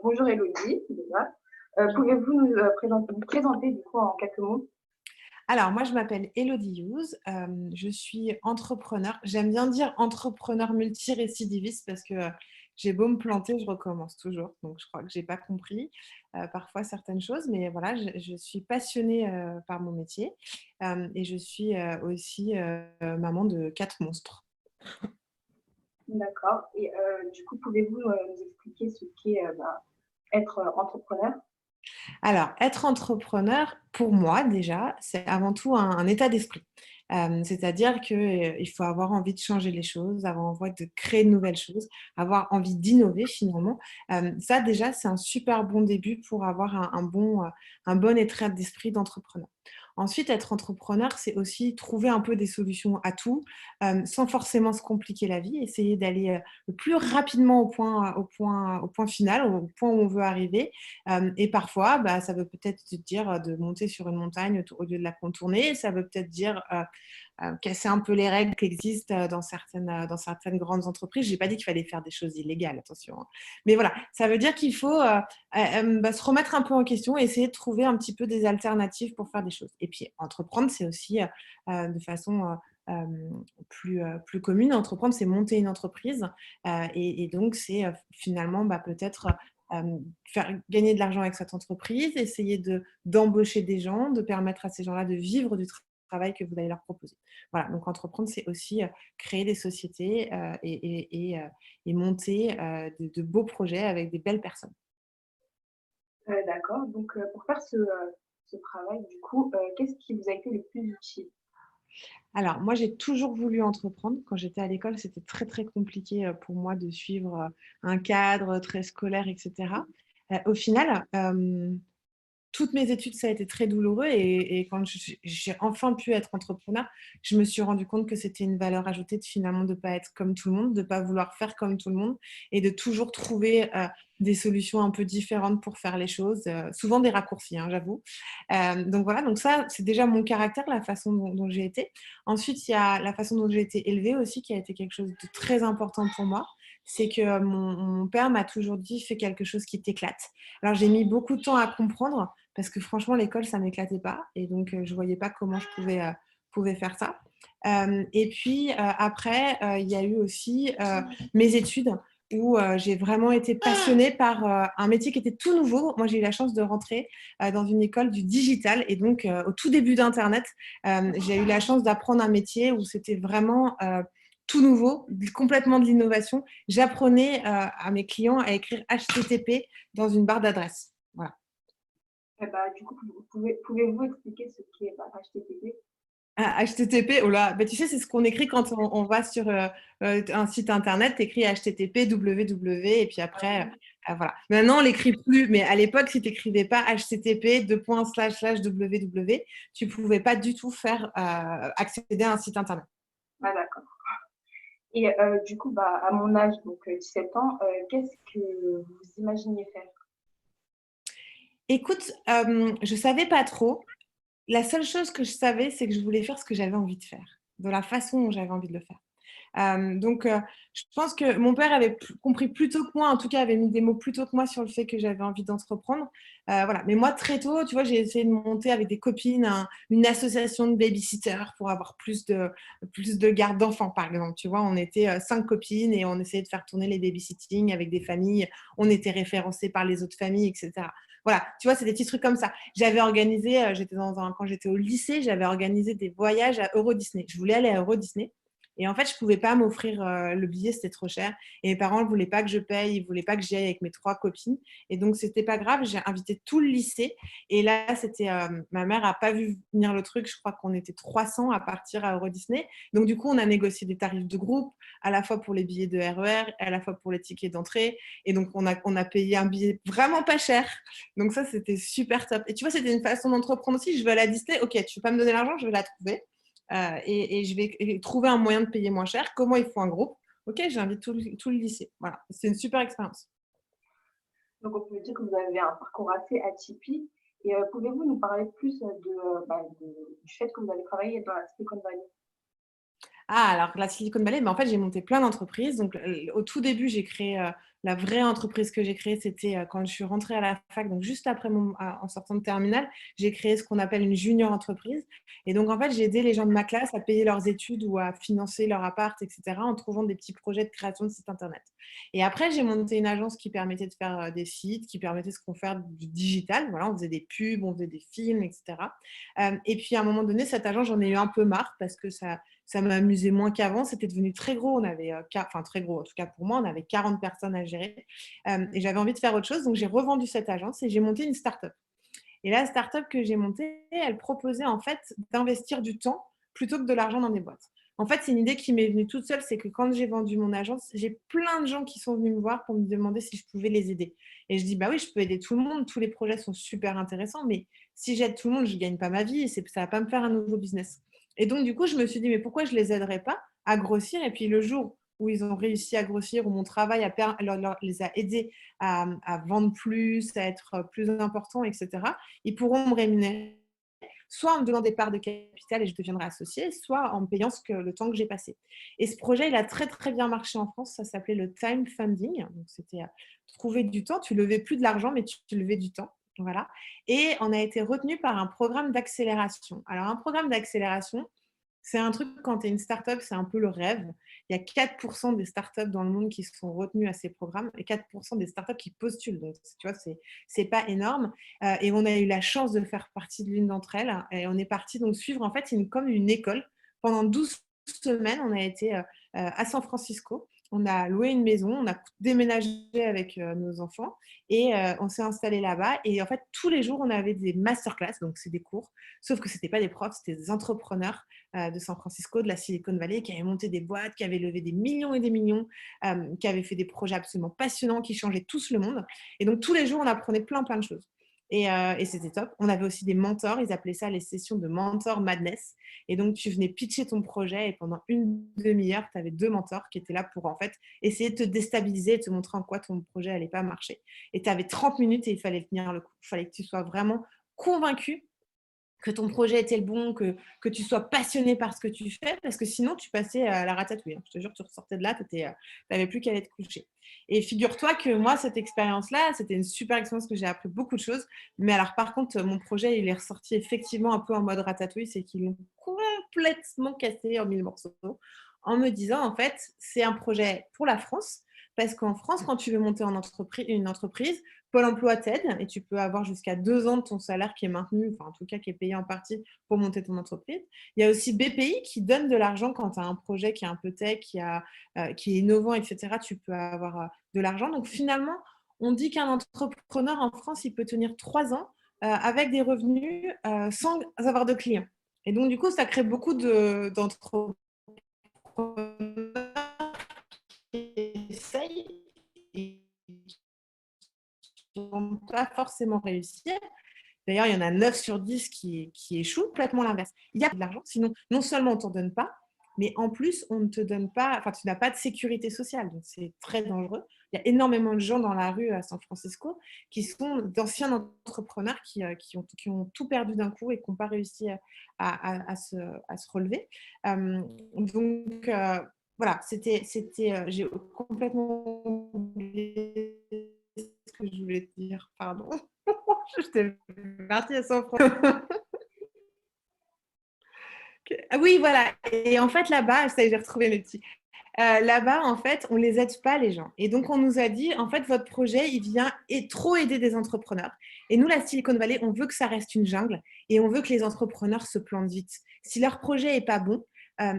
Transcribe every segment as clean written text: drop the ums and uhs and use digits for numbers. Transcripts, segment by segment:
Bonjour Elodie, déjà. Pouvez-vous vous présenter du coup en quelques mots? Alors, moi, je m'appelle Elodie Hughes. Je suis entrepreneur. J'aime bien dire entrepreneur multirécidiviste parce que j'ai beau me planter, je recommence toujours. Donc, je crois que j'ai pas compris parfois certaines choses. Mais voilà, je suis passionnée par mon métier et je suis aussi maman de 4 monstres. D'accord. Et du coup, pouvez-vous nous expliquer ce qu'est être entrepreneur? Alors, être entrepreneur, pour moi déjà, c'est avant tout un état d'esprit. C'est-à-dire que, il faut avoir envie de changer les choses, avoir envie de créer de nouvelles choses, avoir envie d'innover finalement. Ça déjà, c'est un super bon début pour avoir un bon état d'esprit d'entrepreneur. Ensuite, être entrepreneur, c'est aussi trouver un peu des solutions à tout, sans forcément se compliquer la vie, essayer d'aller, le plus rapidement au point final, au point où on veut arriver. Et parfois, bah, ça veut peut-être te dire de monter sur une montagne au lieu de la contourner. Ça veut peut-être dire casser un peu les règles qui existent dans certaines grandes entreprises. Je n'ai pas dit qu'il fallait faire des choses illégales, attention, hein. Mais voilà, ça veut dire qu'il faut bah, se remettre un peu en question et essayer de trouver un petit peu des alternatives pour faire des choses. Et puis, entreprendre, c'est aussi de façon plus commune. Entreprendre, c'est monter une entreprise. Et donc, c'est finalement bah, peut-être faire gagner de l'argent avec cette entreprise, essayer d'embaucher des gens, de permettre à ces gens-là de vivre du travail que vous allez leur proposer. Voilà, donc entreprendre, c'est aussi créer des sociétés et monter de beaux projets avec des belles personnes. D'accord. Donc pour faire ce travail, du coup, qu'est-ce qui vous a été le plus utile? Alors, moi, j'ai toujours voulu entreprendre. Quand j'étais à l'école, c'était très, très compliqué pour moi de suivre un cadre très scolaire, etc. Au final, toutes mes études, ça a été très douloureux et quand j'ai enfin pu être entrepreneur, je me suis rendu compte que c'était une valeur ajoutée de finalement de pas être comme tout le monde, de pas vouloir faire comme tout le monde et de toujours trouver des solutions un peu différentes pour faire les choses, souvent des raccourcis, hein, j'avoue. Donc voilà, donc ça, c'est déjà mon caractère, la façon dont j'ai été. Ensuite, il y a la façon dont j'ai été élevée aussi, qui a été quelque chose de très important pour moi. C'est que mon père m'a toujours dit: «Fais quelque chose qui t'éclate». Alors j'ai mis beaucoup de temps à comprendre parce que franchement, l'école, ça m'éclatait pas et donc je voyais pas comment je pouvais faire ça. Et puis après, il y a eu aussi mes études où j'ai vraiment été passionnée par un métier qui était tout nouveau. Moi, j'ai eu la chance de rentrer dans une école du digital et donc au tout début d'internet, j'ai eu la chance d'apprendre un métier où c'était vraiment tout nouveau, complètement de l'innovation. J'apprenais à mes clients à écrire HTTP dans une barre d'adresse. Voilà. Du coup, pouvez-vous expliquer ce qu'est HTTP? Ah, HTTP, oh là, bah, tu sais, c'est ce qu'on écrit quand on va sur un site internet, tu écris HTTP, www, et puis après, voilà. Maintenant, on l'écrit plus, mais à l'époque, si tu n'écrivais pas HTTP, www, tu ne pouvais pas du tout faire accéder à un site internet. Ah d'accord. Et du coup, à mon âge, donc 17 ans, qu'est-ce que vous imaginiez faire? Écoute, je savais pas trop. La seule chose que je savais, c'est que je voulais faire ce que j'avais envie de faire, de la façon dont j'avais envie de le faire. Donc, je pense que mon père avait compris plus tôt que moi, en tout cas avait mis des mots plus tôt que moi sur le fait que j'avais envie d'entreprendre. Voilà. Mais moi, très tôt, tu vois, j'ai essayé de monter avec des copines une association de babysitters pour avoir plus de garde d'enfants, par exemple. Tu vois, on était 5 copines et on essayait de faire tourner les babysitting avec des familles. On était référencés par les autres familles, etc. Voilà, tu vois, c'est des petits trucs comme ça. J'avais organisé, quand j'étais au lycée, j'avais organisé des voyages à Euro Disney. Je voulais aller à Euro Disney. Et en fait, je ne pouvais pas m'offrir le billet, c'était trop cher. Et mes parents ne voulaient pas que je paye, ils ne voulaient pas que j'y aille avec mes 3 copines. Et donc, ce n'était pas grave, j'ai invité tout le lycée. Et là, ma mère n'a pas vu venir le truc. Je crois qu'on était 300 à partir à Euro Disney. Donc, du coup, on a négocié des tarifs de groupe, à la fois pour les billets de RER, à la fois pour les tickets d'entrée. Et donc, on a payé un billet vraiment pas cher. Donc, ça, c'était super top. Et tu vois, c'était une façon d'entreprendre aussi. Je veux aller à Disney, ok, tu ne veux pas me donner l'argent, je vais la trouver. Et je vais trouver un moyen de payer moins cher. Comment il faut un groupe? Ok, j'invite tout le lycée. Voilà, c'est une super expérience. Donc on peut dire que vous avez un parcours assez atypique. Et pouvez-vous nous parler plus du fait que vous avez travaillé dans la Silicon Valley? Ah, alors la Silicon Valley, mais en fait, j'ai monté plein d'entreprises. Donc, au tout début, j'ai créé La vraie entreprise que j'ai créée, c'était quand je suis rentrée à la fac, donc juste après en sortant de terminale, j'ai créé ce qu'on appelle une junior entreprise. Et donc, en fait, j'ai aidé les gens de ma classe à payer leurs études ou à financer leur appart, etc., en trouvant des petits projets de création de sites internet. Et après, j'ai monté une agence qui permettait de faire des sites, qui permettait ce qu'on fait du digital. Voilà, on faisait des pubs, on faisait des films, etc. Et puis, à un moment donné, cette agence, j'en ai eu un peu marre parce que ça m'amusait moins qu'avant. C'était devenu très gros. On avait, enfin très gros, en tout cas pour moi, on avait 40 personnes à gérer. Et j'avais envie de faire autre chose. Donc, j'ai revendu cette agence et j'ai monté une start-up. Et la start-up que j'ai montée, elle proposait en fait d'investir du temps plutôt que de l'argent dans des boîtes. En fait, c'est une idée qui m'est venue toute seule, c'est que quand j'ai vendu mon agence, j'ai plein de gens qui sont venus me voir pour me demander si je pouvais les aider. Et je dis, bah oui, je peux aider tout le monde, tous les projets sont super intéressants, mais si j'aide tout le monde, je ne gagne pas ma vie et ça ne va pas me faire un nouveau business. Et donc, du coup, je me suis dit, mais pourquoi je ne les aiderais pas à grossir? Et puis, le jour où ils ont réussi à grossir, où mon travail les a aidés à vendre plus, à être plus important, etc., ils pourront me rémunérer soit en me donnant des parts de capital et je deviendrai associée, soit en me payant le temps que j'ai passé. Et ce projet, il a très, très bien marché en France. Ça s'appelait le time funding. Donc, c'était trouver du temps. Tu levais plus de l'argent, mais tu levais du temps. Voilà. Et on a été retenu par un programme d'accélération. Alors, un programme d'accélération, c'est un truc, quand tu es une start-up, c'est un peu le rêve. Il y a 4% des start-up dans le monde qui sont retenues à ces programmes et 4% des start-up qui postulent. Donc, tu vois, c'est pas énorme. Et on a eu la chance de faire partie de l'une d'entre elles. Et on est parti donc suivre, en fait, comme une école. Pendant 12 semaines, on a été à San Francisco. On a loué une maison, on a déménagé avec nos enfants et on s'est installé là-bas. Et en fait, tous les jours, on avait des masterclass, donc c'est des cours, sauf que ce n'étaient pas des profs, c'était des entrepreneurs de San Francisco, de la Silicon Valley, qui avaient monté des boîtes, qui avaient levé des millions et des millions, qui avaient fait des projets absolument passionnants, qui changeaient tous le monde. Et donc, tous les jours, on apprenait plein, plein de choses. Et c'était top. On avait aussi des mentors, ils appelaient ça les sessions de mentor madness. Et donc, tu venais pitcher ton projet et pendant une demi-heure, tu avais 2 mentors qui étaient là pour en fait essayer de te déstabiliser et de te montrer en quoi ton projet n'allait pas marcher. Et tu avais 30 minutes et il fallait tenir le coup. Il fallait que tu sois vraiment convaincu que ton projet était le bon, que tu sois passionné par ce que tu fais, parce que sinon, tu passais à la ratatouille. Je te jure, tu ressortais de là, tu n'avais plus qu'à aller te coucher. Et figure-toi que moi, cette expérience-là, c'était une super expérience que j'ai appris beaucoup de choses. Mais alors, par contre, mon projet, il est ressorti effectivement un peu en mode ratatouille, c'est qu'ils l'ont complètement cassé en 1000 morceaux, en me disant, en fait, c'est un projet pour la France, parce qu'en France, quand tu veux monter une entreprise, Pôle emploi t'aide et tu peux avoir jusqu'à 2 ans de ton salaire qui est maintenu, enfin en tout cas qui est payé en partie pour monter ton entreprise. Il y a aussi BPI qui donne de l'argent quand tu as un projet qui est un peu tech, qui est innovant, etc. Tu peux avoir de l'argent. Donc finalement, on dit qu'un entrepreneur en France, il peut tenir 3 ans avec des revenus sans avoir de clients. Et donc du coup, ça crée beaucoup d'entrepreneurs qui essayent et vont pas forcément réussir. D'ailleurs, il y en a 9 sur 10 qui échouent, complètement l'inverse. Il y a de l'argent, sinon, non seulement on ne t'en donne pas, mais en plus, on ne te donne pas, enfin, tu n'as pas de sécurité sociale. Donc, c'est très dangereux. Il y a énormément de gens dans la rue à San Francisco qui sont d'anciens entrepreneurs qui ont tout perdu d'un coup et qui n'ont pas réussi à se relever. Donc, voilà, j'ai complètement oublié ce que je voulais te dire, pardon. J'étais partie à San Francisco. Ah oui, voilà. Et en fait, là-bas, ça y est, j'ai retrouvé mes petits. Là-bas, en fait, on les aide pas, les gens. Et donc, on nous a dit, en fait, votre projet, il vient trop aider des entrepreneurs. Et nous, la Silicon Valley, on veut que ça reste une jungle et on veut que les entrepreneurs se plantent vite. Si leur projet est pas bon,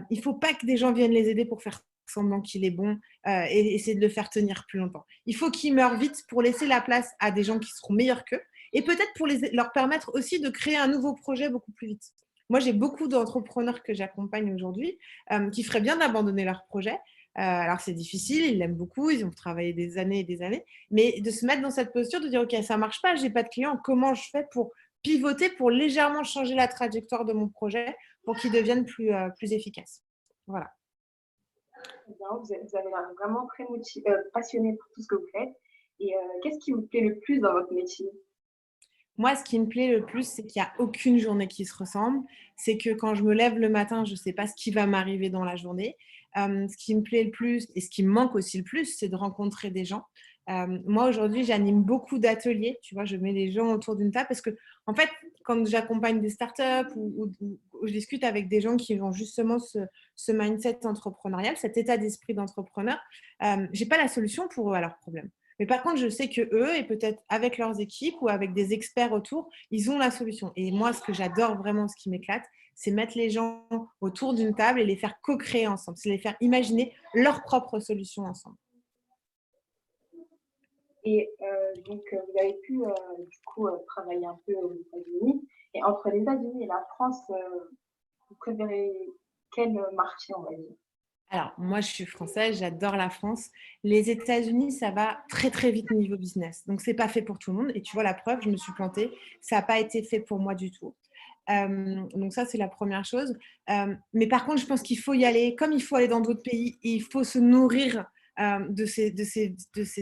il faut pas que des gens viennent les aider pour faire semblant qu'il est bon et essayer de le faire tenir plus longtemps. Il faut qu'ils meurent vite pour laisser la place à des gens qui seront meilleurs qu'eux et peut-être pour leur permettre aussi de créer un nouveau projet beaucoup plus vite. Moi, j'ai beaucoup d'entrepreneurs que j'accompagne aujourd'hui qui feraient bien d'abandonner leur projet. Alors, c'est difficile, ils l'aiment beaucoup, ils ont travaillé des années et des années, mais de se mettre dans cette posture de dire, OK, ça ne marche pas, je n'ai pas de clients, comment je fais pour pivoter, pour légèrement changer la trajectoire de mon projet pour qu'il devienne plus efficace. Voilà. Vous avez l'air vraiment très passionné par tout ce que vous faites. Et qu'est-ce qui vous plaît le plus dans votre métier? Moi, ce qui me plaît le plus, c'est qu'il n'y a aucune journée qui se ressemble. C'est que quand je me lève le matin, je ne sais pas ce qui va m'arriver dans la journée. Ce qui me plaît le plus et ce qui me manque aussi le plus, c'est de rencontrer des gens. Moi, aujourd'hui, j'anime beaucoup d'ateliers. Tu vois, je mets les gens autour d'une table parce que, en fait, quand j'accompagne des startups ou je discute avec des gens qui ont justement ce mindset entrepreneurial, cet état d'esprit d'entrepreneur, j'ai pas la solution pour eux à leurs problèmes. Mais par contre, je sais que eux, et peut-être avec leurs équipes ou avec des experts autour, ils ont la solution. Et moi, ce que j'adore vraiment, ce qui m'éclate, c'est mettre les gens autour d'une table et les faire co-créer ensemble, c'est les faire imaginer leur propre solution ensemble. Et vous avez pu du coup travailler un peu aux États-Unis. Et entre les États-Unis et la France, vous préférez quel marché, on va dire? Alors, moi, je suis française, j'adore la France. Les États-Unis, ça va très, très vite niveau business. Donc, c'est pas fait pour tout le monde. Et tu vois, la preuve, je me suis plantée. Ça n'a pas été fait pour moi du tout. Donc, ça, c'est la première chose. Mais par contre, je pense qu'il faut y aller, comme il faut aller dans d'autres pays, il faut se nourrir de ces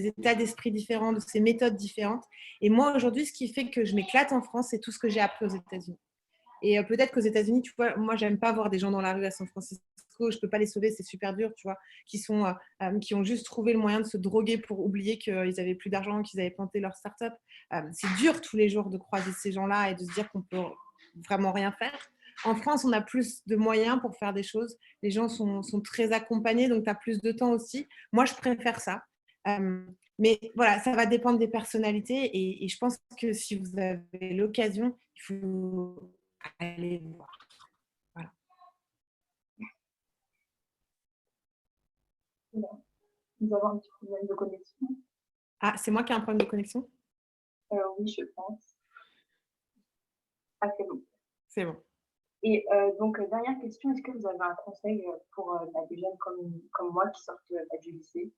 états d'esprit différents, de ces méthodes différentes. Et moi, aujourd'hui, ce qui fait que je m'éclate en France, c'est tout ce que j'ai appris aux États-Unis. Et peut-être qu'aux États-Unis, tu vois, moi, j'aime pas voir des gens dans la rue à San Francisco. Je peux pas les sauver, c'est super dur, tu vois. Qui ont juste trouvé le moyen de se droguer pour oublier qu'ils avaient plus d'argent, qu'ils avaient planté leur start-up. C'est dur tous les jours de croiser ces gens-là et de se dire qu'on peut vraiment rien faire. En France, on a plus de moyens pour faire des choses. Les gens sont très accompagnés, donc tu as plus de temps aussi. Moi, je préfère ça. Mais voilà, ça va dépendre des personnalités et je pense que si vous avez l'occasion, il faut aller voir. Voilà. Nous avons un petit problème de connexion. Ah, c'est moi qui ai un problème de connexion? Oui, je pense. Ah, c'est bon. C'est bon. Et dernière question, est-ce que vous avez un conseil pour des jeunes comme moi qui sortent du lycée?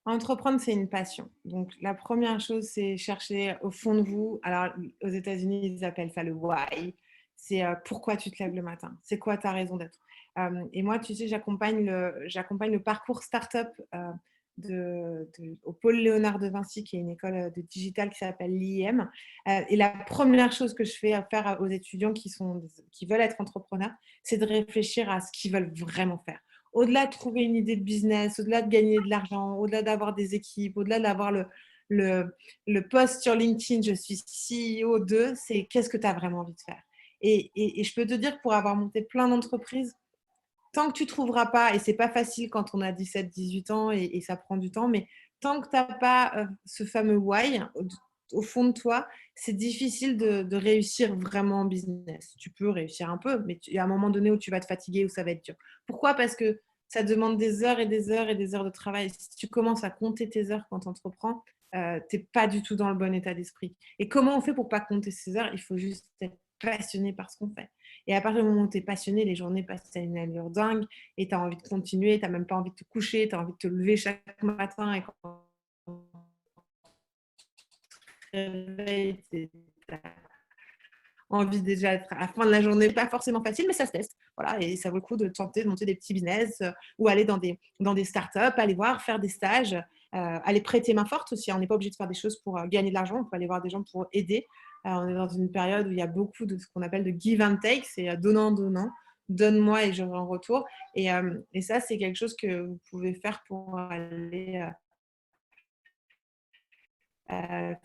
Entreprendre, c'est une passion. Donc, la première chose, c'est chercher au fond de vous. Alors, aux États-Unis, ils appellent ça le why. C'est pourquoi tu te lèves le matin. C'est quoi ta raison d'être. Et moi, tu sais, j'accompagne le parcours startup au pôle Léonard de Vinci, qui est une école de digital qui s'appelle l'IM. Et la première chose que je fais faire aux étudiants qui veulent être entrepreneurs, c'est de réfléchir à ce qu'ils veulent vraiment faire. Au-delà de trouver une idée de business, au-delà de gagner de l'argent, au-delà d'avoir des équipes, au-delà d'avoir le, le post sur LinkedIn, je suis CEO de, c'est qu'est-ce que tu as vraiment envie de faire. Et je peux te dire, pour avoir monté plein d'entreprises, tant que tu ne trouveras pas, et c'est pas facile quand on a 17, 18 ans et ça prend du temps, mais tant que tu n'as pas ce fameux why au fond de toi, c'est difficile de réussir vraiment en business. Tu peux réussir un peu, mais il y a un moment donné où tu vas te fatiguer, où ça va être dur. Pourquoi? Parce que ça demande des heures et des heures et des heures de travail. Si tu commences à compter tes heures quand tu entreprends, tu n'es pas du tout dans le bon état d'esprit. Et comment on fait pour ne pas compter ses heures? Il faut juste être passionné par ce qu'on fait. Et à partir du moment où tu es passionné, les journées passent à une allure dingue et tu as envie de continuer, tu n'as même pas envie de te coucher, tu as envie de te lever chaque matin et quand tu te réveilles, tu as envie déjà d'être à la fin de la journée, pas forcément facile, mais ça se teste. Voilà, et ça vaut le coup de tenter de monter des petits business ou aller dans des startups, aller voir, faire des stages, aller prêter main forte aussi. On n'est pas obligé de faire des choses pour gagner de l'argent, on peut aller voir des gens pour aider. On est dans une période où il y a beaucoup de ce qu'on appelle de give and take, c'est donnant, donne-moi et j'aurai en retour. Et ça, c'est quelque chose que vous pouvez faire pour aller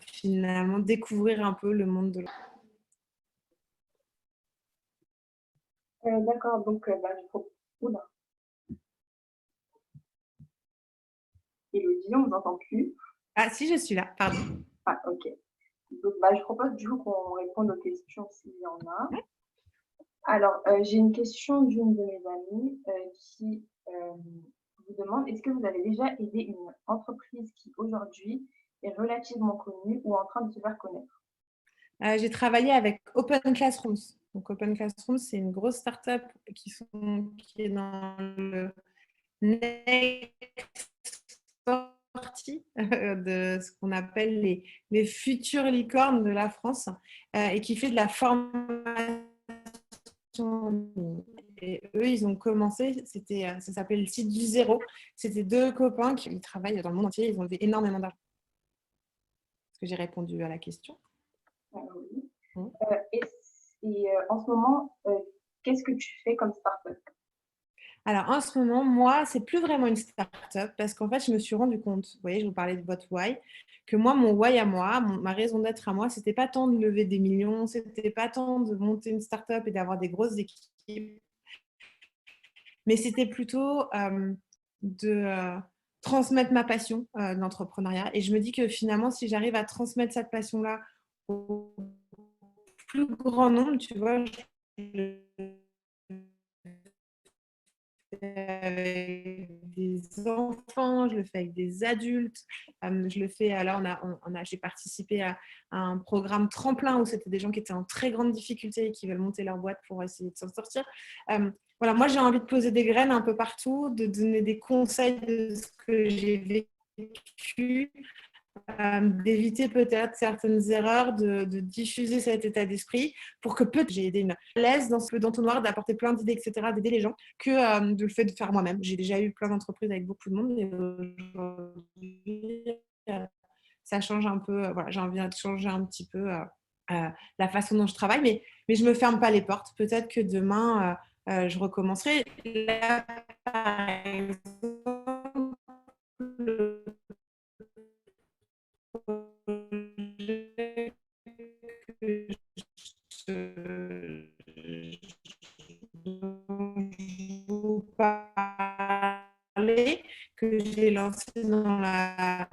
finalement découvrir un peu le monde de l'autre. D'accord, donc je propose. Oula, Élodie, on ne vous entend plus. Ah si, je suis là, pardon. Ah, ok. Donc, je propose du coup qu'on réponde aux questions s'il y en a. Alors, j'ai une question d'une de mes amies qui vous demande, est-ce que vous avez déjà aidé une entreprise qui aujourd'hui est relativement connue ou en train de se faire connaître? J'ai travaillé avec Open Classrooms. Donc, Open Classrooms, c'est une grosse start-up qui est dans le next partie de ce qu'on appelle les futures licornes de la France et qui fait de la formation en ligne. Et eux, ils ont commencé, ça s'appelle le site du zéro. C'était deux copains qui travaillent dans le monde entier. Ils ont levé énormément d'argent. Est-ce que j'ai répondu à la question? Oui. Mmh. En ce moment, qu'est-ce que tu fais comme start-up? Alors, en ce moment, moi, c'est plus vraiment une start-up parce qu'en fait, je me suis rendu compte, vous voyez, je vous parlais de votre why, que moi, mon why à moi, ma raison d'être à moi, c'était pas tant de lever des millions, c'était pas tant de monter une start-up et d'avoir des grosses équipes, mais c'était plutôt de transmettre ma passion d'entrepreneuriat. Et je me dis que finalement, si j'arrive à transmettre cette passion-là au plus grand nombre, tu vois, je avec des enfants, je le fais avec des adultes, je le fais, là j'ai participé à un programme tremplin où c'était des gens qui étaient en très grande difficulté et qui veulent monter leur boîte pour essayer de s'en sortir. Voilà, moi j'ai envie de poser des graines un peu partout, de donner des conseils de ce que j'ai vécu, d'éviter peut-être certaines erreurs, de diffuser cet état d'esprit pour que peut-être j'ai aidé une l'aise dans ce d'entonnoir, d'apporter plein d'idées, etc., d'aider les gens, que de le fait de faire moi-même. J'ai déjà eu plein d'entreprises avec beaucoup de monde et aujourd'hui, ça change un peu. Voilà, j'ai envie de changer un petit peu la façon dont je travaille, mais je ne me ferme pas les portes. Peut-être que demain, je recommencerai. Là, par exemple, projet que dont je vous parlais, que j'ai lancé dans la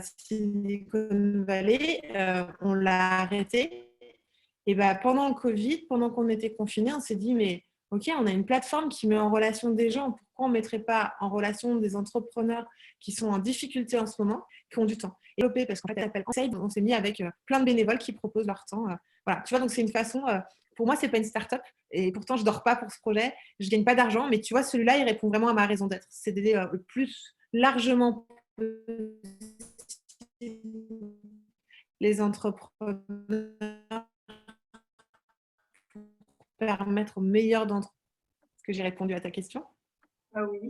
Silicon Valley, on l'a arrêté. Et ben, pendant le Covid, pendant qu'on était confinés, on s'est dit, mais OK, on a une plateforme qui met en relation des gens. Pourquoi on ne mettrait pas en relation des entrepreneurs qui sont en difficulté en ce moment, qui ont du temps? Et parce qu'en fait, on s'est mis avec plein de bénévoles qui proposent leur temps. Voilà, tu vois, donc c'est une façon, pour moi, ce n'est pas une start-up. Et pourtant, je ne dors pas pour ce projet. Je ne gagne pas d'argent. Mais tu vois, celui-là, il répond vraiment à ma raison d'être. C'est d'aider le plus largement les entrepreneurs, permettre au meilleur d'entre eux. Est-ce que j'ai répondu à ta question? Ah oui.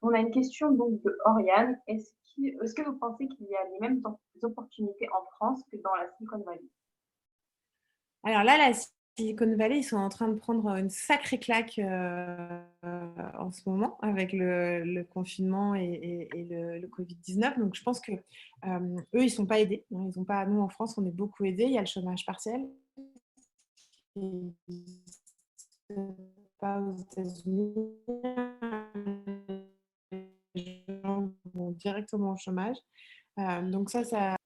On a une question donc de Oriane. Est-ce que vous pensez qu'il y a les mêmes opportunités en France que dans la Silicon Valley? Alors là, la Silicon Valley, ils sont en train de prendre une sacrée claque en ce moment avec le confinement et le Covid-19. Donc, je pense que eux, ils ne sont pas aidés. Ils ont pas, nous, en France, on est beaucoup aidés. Il y a le chômage partiel. Pas aux États-Unis. Les gens vont directement au chômage. Donc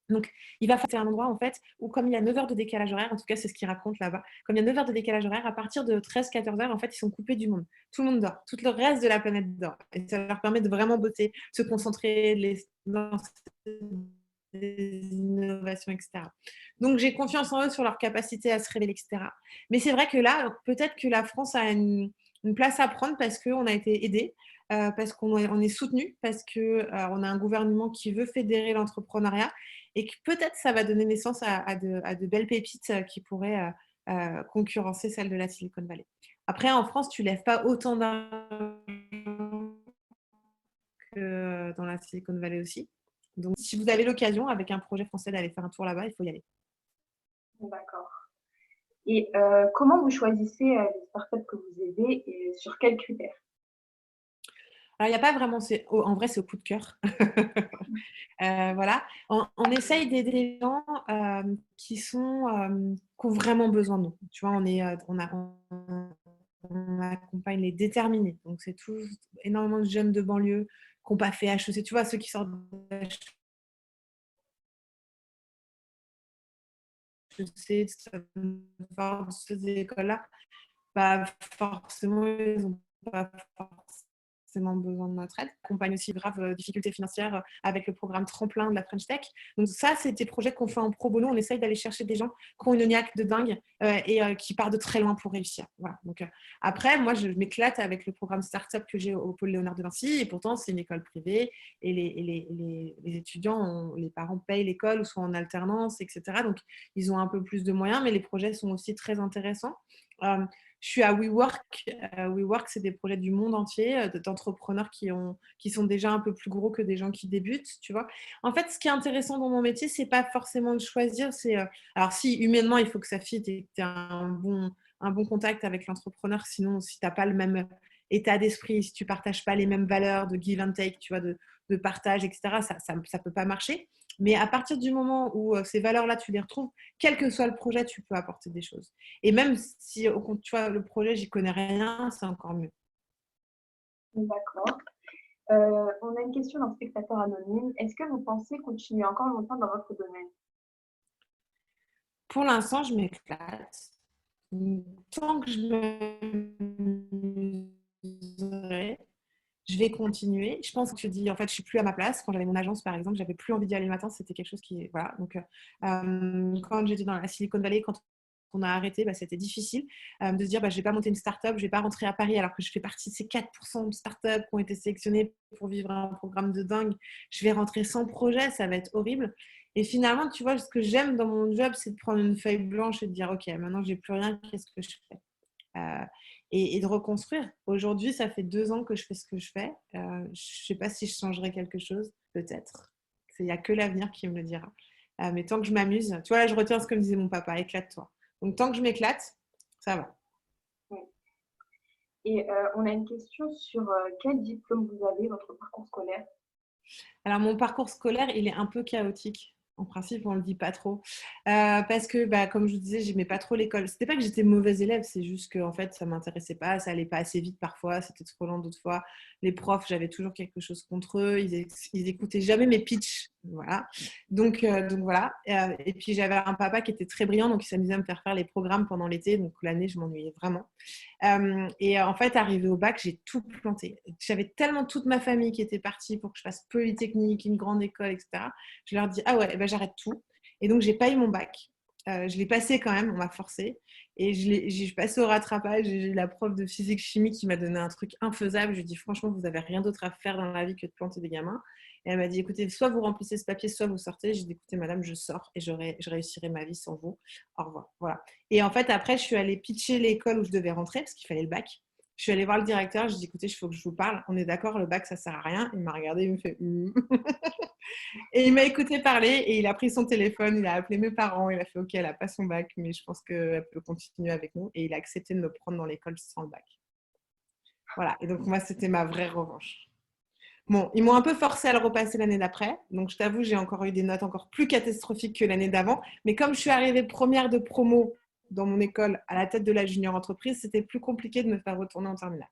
donc il va falloir un endroit en fait où comme il y a 9 heures de décalage horaire, en tout cas c'est ce qu'ils racontent là-bas, comme il y a 9 heures de décalage horaire, à partir de 13-14 heures, en fait, ils sont coupés du monde. Tout le monde dort, tout le reste de la planète dort. Et ça leur permet de vraiment bosser, se concentrer, lancer des innovations, etc. Donc j'ai confiance en eux sur leur capacité à se révéler, etc. Mais c'est vrai que là, peut-être que la France a une place à prendre parce qu'on a été aidés, parce on est soutenu, parce qu'on a un gouvernement qui veut fédérer l'entrepreneuriat et que peut-être ça va donner naissance à de belles pépites qui pourraient concurrencer celles de la Silicon Valley. Après, en France, tu ne lèves pas autant d'argent que dans la Silicon Valley aussi. Donc, si vous avez l'occasion, avec un projet français, d'aller faire un tour là-bas, il faut y aller. D'accord. Et comment vous choisissez les startups que vous aidez et sur quels critères? Alors, il n'y a pas vraiment, en vrai, c'est au coup de cœur. Voilà. On essaye d'aider les gens qui ont vraiment besoin de nous. Tu vois, on accompagne les déterminés. Donc, c'est tout énormément de jeunes de banlieue qui n'ont pas fait HEC. Tu vois, ceux qui sortent de HEC, de ces écoles-là, pas forcément, ils n'ont pas forcément besoin de notre aide. On accompagne aussi grave difficultés financières avec le programme Tremplin de la French Tech. Donc ça, c'est des projets qu'on fait en pro bono. On essaye d'aller chercher des gens qui ont une niaque de dingue et qui partent de très loin pour réussir. Voilà. Donc, après, moi, je m'éclate avec le programme Startup que j'ai au pôle Léonard de Vinci. Et pourtant, c'est une école privée et les étudiants, les parents payent l'école ou sont en alternance, etc. Donc, ils ont un peu plus de moyens, mais les projets sont aussi très intéressants. Je suis à WeWork. WeWork, c'est des projets du monde entier, d'entrepreneurs qui sont déjà un peu plus gros que des gens qui débutent, tu vois. En fait, ce qui est intéressant dans mon métier, c'est pas forcément de choisir. Alors, si humainement, il faut que ça fitte et que tu aies un bon contact avec l'entrepreneur, sinon, si tu n'as pas le même état d'esprit, si tu ne partages pas les mêmes valeurs de give and take, tu vois, de partage, etc., ça ne peut pas marcher. Mais à partir du moment où ces valeurs-là, tu les retrouves, quel que soit le projet, tu peux apporter des choses. Et même si, tu vois, le projet, j'y connais rien, c'est encore mieux. D'accord. On a une question d'un spectateur anonyme. Est-ce que vous pensez continuer encore longtemps dans votre domaine? Pour l'instant, je m'éclate. Tant que je me je vais continuer. Je pense que je dis, en fait, je suis plus à ma place. Quand j'avais mon agence, par exemple, j'avais plus envie d'y aller le matin. C'était quelque chose qui, voilà. Donc, quand j'étais dans la Silicon Valley, quand on a arrêté, bah, c'était difficile de se dire, bah, je vais pas monter une start-up, je vais pas rentrer à Paris alors que je fais partie de ces 4% de start-up qui ont été sélectionnés pour vivre un programme de dingue. Je vais rentrer sans projet, ça va être horrible. Et finalement, tu vois, ce que j'aime dans mon job, c'est de prendre une feuille blanche et de dire, OK, maintenant, j'ai plus rien, qu'est-ce que je fais? Euh, et de reconstruire. Aujourd'hui, ça fait 2 ans que je fais ce que je fais. Je ne sais pas si je changerai quelque chose, peut-être. Il n'y a que l'avenir qui me le dira. Mais tant que je m'amuse, tu vois, là, je retiens ce que me disait mon papa, éclate-toi. Donc, tant que je m'éclate, ça va. Oui. Et on a une question sur quel diplôme vous avez, votre parcours scolaire? Alors, mon parcours scolaire, il est un peu chaotique. En principe, on ne le dit pas trop. Parce que, bah, comme je vous disais, j'aimais pas trop l'école. C'était pas que j'étais mauvaise élève, c'est juste que en fait, ça m'intéressait pas, ça allait pas assez vite parfois, c'était trop lent d'autres fois. Les profs, j'avais toujours quelque chose contre eux, ils écoutaient jamais mes pitchs. Voilà. Donc voilà. Et puis, j'avais un papa qui était très brillant, donc il s'amusait à me faire les programmes pendant l'été. Donc l'année, je m'ennuyais vraiment. Et en fait, arrivé au bac, j'ai tout planté. J'avais tellement toute ma famille qui était partie pour que je fasse Polytechnique, une grande école, etc. Je leur dis, ah ouais, ben j'arrête tout. Et donc, j'ai pas eu mon bac. Je l'ai passé quand même, on m'a forcé. Et j'ai passé au rattrapage. J'ai eu la prof de physique-chimie qui m'a donné un truc infaisable. Je lui ai dit, franchement, vous n'avez rien d'autre à faire dans la vie que de planter des gamins. Et elle m'a dit, écoutez, soit vous remplissez ce papier, soit vous sortez. J'ai dit, écoutez, madame, je sors et je réussirai ma vie sans vous. Au revoir. Voilà. Et en fait, après, je suis allée pitcher l'école où je devais rentrer parce qu'il fallait le bac. Je suis allée voir le directeur, je lui ai dit, écoutez, il faut que je vous parle. On est d'accord, le bac, ça sert à rien. Il m'a regardé, il me fait Et il m'a écouté parler et il a pris son téléphone, il a appelé mes parents, il a fait OK, elle n'a pas son bac, mais je pense qu'elle peut continuer avec nous. Et il a accepté de me prendre dans l'école sans le bac. Voilà. Et donc, moi, c'était ma vraie revanche. Bon, ils m'ont un peu forcé à le repasser l'année d'après. Donc, je t'avoue, j'ai encore eu des notes encore plus catastrophiques que l'année d'avant. Mais comme je suis arrivée première de promo dans mon école à la tête de la junior entreprise, c'était plus compliqué de me faire retourner en terminale.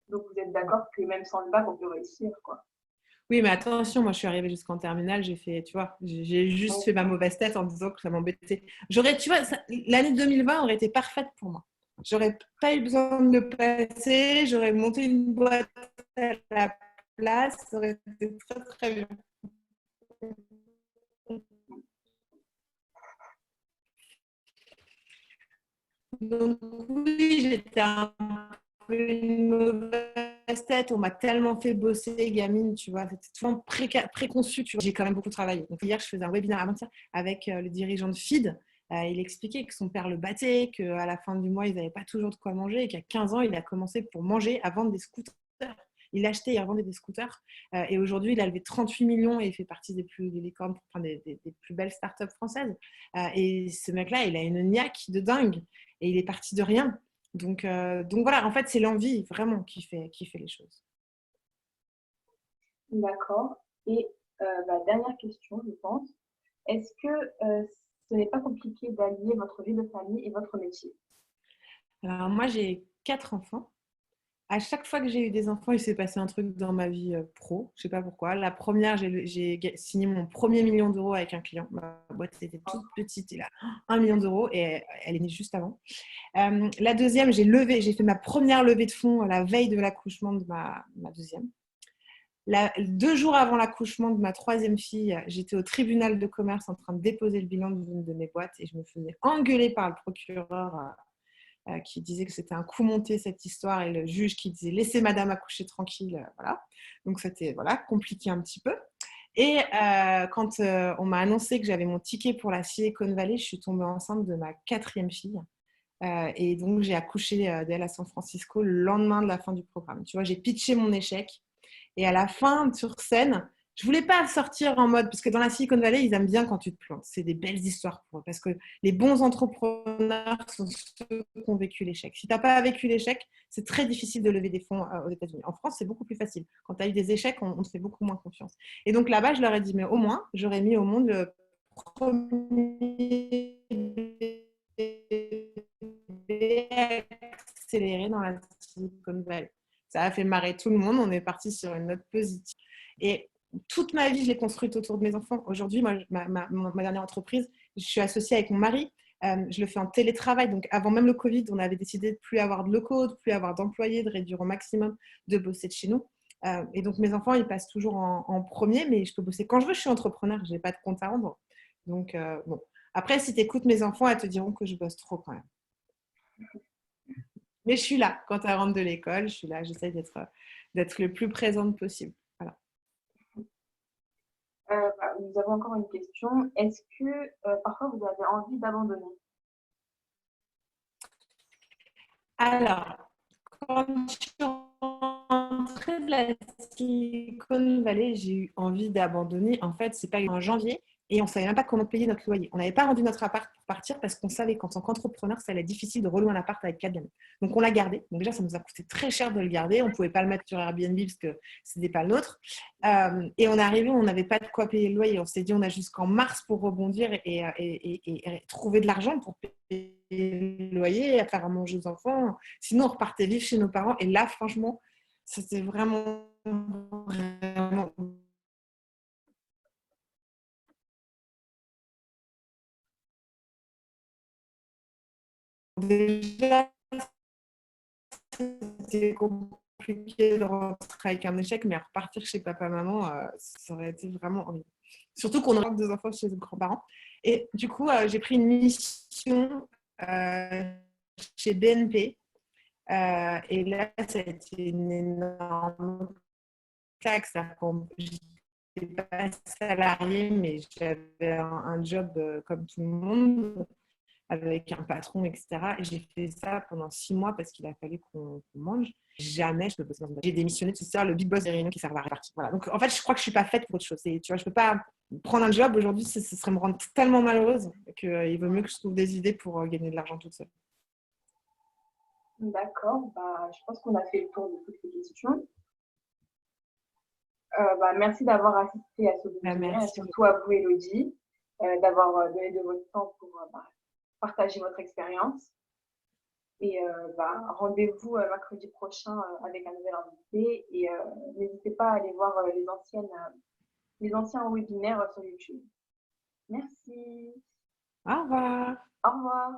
Donc vous êtes d'accord que même sans le bac, on peut réussir, quoi. Oui, mais attention, moi je suis arrivée jusqu'en terminale, j'ai fait, tu vois, j'ai juste fait ma mauvaise tête en disant que ça m'embêtait. Tu vois, l'année 2020 aurait été parfaite pour moi. J'aurais pas eu besoin de le passer, j'aurais monté une boîte à la place, ça aurait été très très bien. Donc oui, j'étais un peu une mauvaise tête. On m'a tellement fait bosser, gamine, tu vois. C'était tellement préconçu, tu vois. J'ai quand même beaucoup travaillé. Donc hier, je faisais un webinaire avant-hier avec le dirigeant de Feed. Il expliquait que son père le battait, qu'à la fin du mois, ils n'avaient pas toujours de quoi manger et qu'à 15 ans, il a commencé pour manger à vendre des scooters. Il achetait et revendait des scooters. Et aujourd'hui, il a levé 38 millions et il fait partie des plus, des licornes, enfin, des plus belles startups françaises. Et ce mec-là, il a une niaque de dingue. Et il est parti de rien. Donc voilà, en fait, c'est l'envie vraiment qui fait les choses. D'accord. Et dernière question, je pense. Est-ce que ce n'est pas compliqué d'allier votre vie de famille et votre métier? Alors moi, j'ai 4 enfants. À chaque fois que j'ai eu des enfants, il s'est passé un truc dans ma vie pro. Je ne sais pas pourquoi. La première, j'ai signé mon premier million d'euros avec un client. Ma boîte était toute petite. Il a 1 million d'euros et elle est née juste avant. La deuxième, j'ai fait ma première levée de fonds la veille de l'accouchement de ma deuxième. 2 jours avant l'accouchement de ma troisième fille, j'étais au tribunal de commerce en train de déposer le bilan d'une de mes boîtes et je me faisais engueuler par le procureur qui disait que c'était un coup monté cette histoire et le juge qui disait laissez madame accoucher tranquille. Voilà. Donc c'était compliqué un petit peu. Et quand on m'a annoncé que j'avais mon ticket pour la Silicon Valley, je suis tombée enceinte de ma quatrième fille. Et donc, j'ai accouché d'elle à San Francisco le lendemain de la fin du programme. Tu vois, j'ai pitché mon échec. Et à la fin, sur scène, Je voulais pas sortir en mode, parce que dans la Silicon Valley, ils aiment bien quand tu te plantes. C'est des belles histoires pour eux, parce que les bons entrepreneurs sont ceux qui ont vécu l'échec. Si tu n'as pas vécu l'échec, c'est très difficile de lever des fonds aux États-Unis. En France, c'est beaucoup plus facile. Quand tu as eu des échecs, on te fait beaucoup moins confiance. Et donc là-bas, je leur ai dit, mais au moins, j'aurais mis au monde le premier accéléré dans la Silicon Valley. Ça a fait marrer tout le monde. On est parti sur une note positive. Et toute ma vie, je l'ai construite autour de mes enfants. Aujourd'hui, moi, ma dernière entreprise, je suis associée avec mon mari. Je le fais en télétravail. Donc, avant même le Covid, on avait décidé de plus avoir de locaux, de plus avoir d'employés, de réduire au maximum, de bosser de chez nous. Et donc, mes enfants, ils passent toujours en premier, mais je peux bosser quand je veux. Je suis entrepreneur, je n'ai pas de compte à rendre. Donc, bon. Après, si tu écoutes mes enfants, elles te diront que je bosse trop quand même. Mais je suis là. Quand elles rentrent de l'école, je suis là. J'essaie d'être le plus présente possible. Voilà. Nous avons encore une question. Est-ce que parfois vous avez envie d'abandonner? Alors, quand je suis rentrée de la Silicon Valley, j'ai eu envie d'abandonner. En fait, c'est pas en janvier et on savait même pas comment payer notre loyer. On n'avait pas rendu notre appart pour partir parce qu'on savait qu'en tant qu'entrepreneur, ça allait être difficile de relouer un appart avec 4 gamins. Donc, on l'a gardé. Donc, déjà, ça nous a coûté très cher de le garder. On ne pouvait pas le mettre sur Airbnb parce que ce n'était pas le nôtre. Et on est arrivé, on n'avait pas de quoi payer le loyer. On s'est dit, on a jusqu'en mars pour rebondir et trouver de l'argent pour payer le loyer, à faire à manger aux enfants. Sinon, on repartait vivre chez nos parents. Et là, franchement, c'était vraiment déjà, c'était compliqué de rentrer avec un échec, mais repartir chez papa-maman, ça aurait été vraiment horrible. Surtout qu'on aura deux enfants chez nos grands-parents. Et du coup, j'ai pris une mission chez BNP. Et là, ça a été une énorme claque. J'étais pas salariée, mais j'avais un job comme tout le monde, avec un patron, etc. Et j'ai fait ça pendant 6 mois parce qu'il a fallu qu'on mange. Jamais je peux bosser dans une boîte. J'ai démissionné de tout ça, le big boss des réunions qui servent à répartir. Voilà. Donc, en fait, je crois que je ne suis pas faite pour autre chose. Et, tu vois, je ne peux pas prendre un job aujourd'hui, ce serait me rendre tellement malheureuse qu'il vaut mieux que je trouve des idées pour gagner de l'argent toute seule. D'accord. Je pense qu'on a fait le tour de toutes les questions. Merci d'avoir assisté à ce webinaire et surtout à vous, Elodie, d'avoir donné de votre temps pour partager votre expérience. Et rendez-vous mercredi prochain avec un nouvel invité. Et n'hésitez pas à aller voir les anciens webinaires sur YouTube. Merci. Au revoir. Au revoir.